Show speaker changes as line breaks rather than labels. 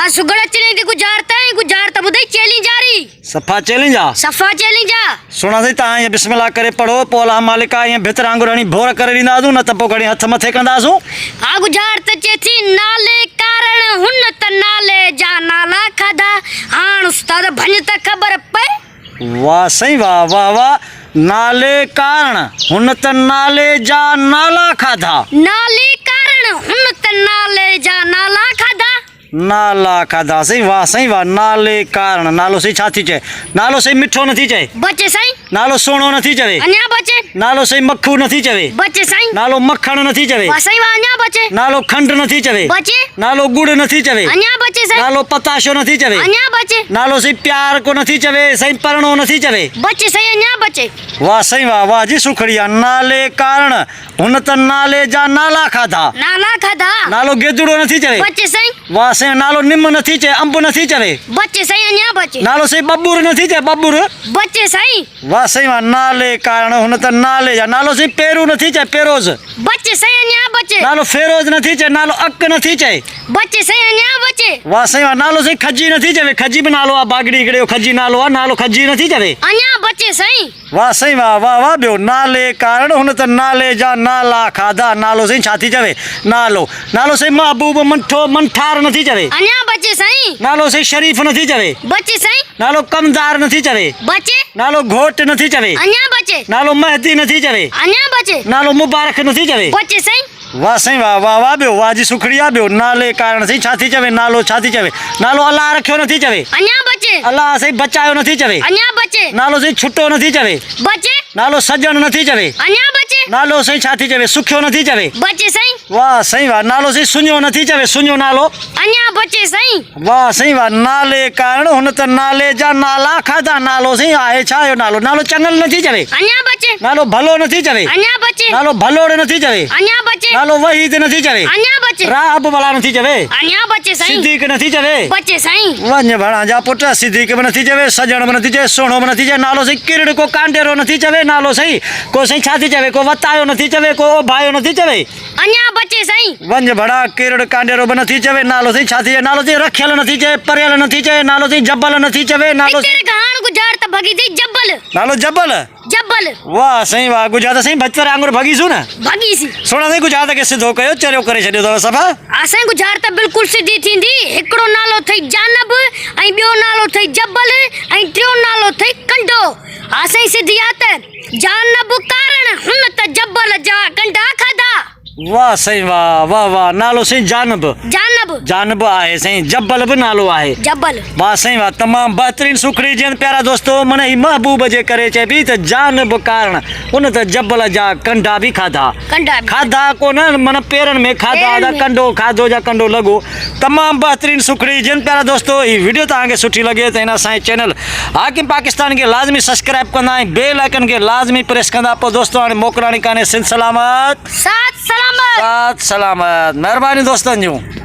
हाँ सुगड़ा चले दी गुजारता बुधाई चली जा रही
सफा चैलेंज आ
सफा चली जा
सुना थी ता ये बिस्मिल्लाह करे पढ़ो पोला मालिका ये भितर आंगुरणी भोर करे ॾींदासूं न त पोइ घणी हथ मथे कंदासूं।
हाँ गुजारत चेथी नाले कारण हुन त नाले जा नाला खाधा हाण उस्ताद भंज त खबर पे।
वाह सही वाह वाह वाह। नाले कारण हुन त नाले जा नाला खाधा
नाले कारण हुन त नाले जा नाला खाधा
नाला खाधा सही वाह नाले कारण नालो सही छा थी चए नालो सही मिठो नथी चए
बचे साईं
नालो सोनो नथी चवे
अञा बचे
नालो सही मक्खू नथी चवे
बचे साईं
नालो मक्खण नथी चवे
वाह साईं वाह अञा बचे
नालो खंड नथी चवे
बचे
नालो गुड़ नथी चवे
अञा बचे साईं
नालो पताशो नथी चवे
अञा बचे
नालो सही प्यार को नथी चवे सही परणो नथी चवे
बचे साईं अञा बचे
वाह सही वाह जी सुखड़िया नाले कारण हुन त नाले जा नाला खाधा
नाला खाधा
नालो गेदड़ो नथी चवे
बचे साईं
वाह सही नालो निम नथी चए अंब नथी चवे
बचे साईं अञा बचे
नालो सही बबूर नथी चए बबूर
बचे साईं
वाह सही वाह नाले कारण हुन त नाले जा नालो सही पेरू नथी चए पेरोज
बचे साईं अञा बचे
नालो फेरोज नथी चए नालो अक नथी चए
बचे साईं अञा बचे
वाह सही वाह नालो सही खजी नथी चवे खजी भी नालो आ बागड़ी हिकिड़े खजी नालो आ नालो खजी नथी चवे
अञा बचे साईं
वाह सही वाह ॿियो नाले कारण हुन त नाले जा नाला खाधा नालो सही छा थी चवे नालो नालो सही महबूब मंठो मंठार नथी चवे
अञा बचे साईं
नालो सही शरीफ नथी चवे
बचे साईं
नालो कमदार नथी चवे
बचे
नालो घोट नथी चवे
अञा बचे
नालो महदी नथी चवे
अञा बचे
नालो मुबारक नथी चवे
बचे साईं
वाह सही वाह ॿियो वाह जी सुखड़िया ॿियो नाले कारण सही छा थी चवे नालो छा थी चवे नालो अल्लाह रखियो नथी चवे
अञा बचे
अल्लाह सही बचायो नथी चवे
अञा बचे
नालो सही छुटो नथी चवे
बचे
नालो सजण नथी चवे
अञा बचे
नालो सही छा थी चवे सुखियो नथी चवे
बचे साईं
वाह सही वाह नालो सही सुञो नथी चवे सुञो नालो
अञा बचे साईं
वाह सही वाह नाले कारण हुन त नाले जा नाला खाधा नालो सही आहे छा जो नालो नालो चंगल नथी चवे
अञा बचे
नालो भलो नथी चवे
अञा बचे
नालो भलोड़ नथी चवे
अञा बचे
नालो वहीद नथी चवे
अञा बचे
राब भला नथी चवे
अञा बचे साईं
सिद्दीक नथी चवे
बचे साईं
वञ भणा जा पुट सिद्दीक भी नथी चवे सजण भी नथी चवे सोणो भी नथी चवे नालो सही किरड़ को कांडेरो नथी चवे नालो सही को सही छा थी चवे को वतायो नथी चवे को भायो नथी चवे
अञा बचे साईं
वञ भड़ा किरड़ कांडेरो भी नथी चवे नालो सही छा थी चवे नालो सही रखियल नथी चवे परियल नथी चवे नालो सही जबल नथी चवे नालो
तेरे कहाण गुजार त भगी थी जब्बल
नालो जबल
जब्बल
वाह सही वाह गुजरात सही बचतर आंगुर भगीसू न
भगी सी
सुना सही गुजरात के सिधो कयो चरियो करे छॾियो अथव सफ़ा
असां गुजार त बिल्कुल सीधी थींदी हिकिड़ो नालो थई जानब ऐं ॿियो नालो थई जब्बल ऐं टियों नालो थई कंडो असां सिधी आ त जानब कारण हुन त जब्बल जा कंडा खाधा
वाह सही वाह नालो सही जानब
जानब
जानब आहे सही जब्बल भी नालो आहे
जब्बल
वाह सही वाह तमाम बेहतरीन सुखड़ी जन प्यारा दोस्तों मन ही महबूब जे करे चइबी त जानब कारण उन त जब्बल जा कंडा भी खाधा
कंडा भी
खाधा को न मन पेरन में खाधा
पेरन
दा
में।
कंडो खाधो जा कंडो लगो तमाम बेहतरीन सुखड़ी जन प्यारा दोस्तों ये वीडियो तव्हांखे सुठी लगे त इन असांजे चैनल हाकिम पाकिस्तान के लाज़मी सब्सक्राइब कंदा ऐं बेल आइकन के लाज़मी प्रेस कंदा पोइ दोस्तों हाणे मोकिलाणी कान्हे सिंध सलामत
साथ सलामत
साथ सलामत महिरबानी दोस्तनि जूं।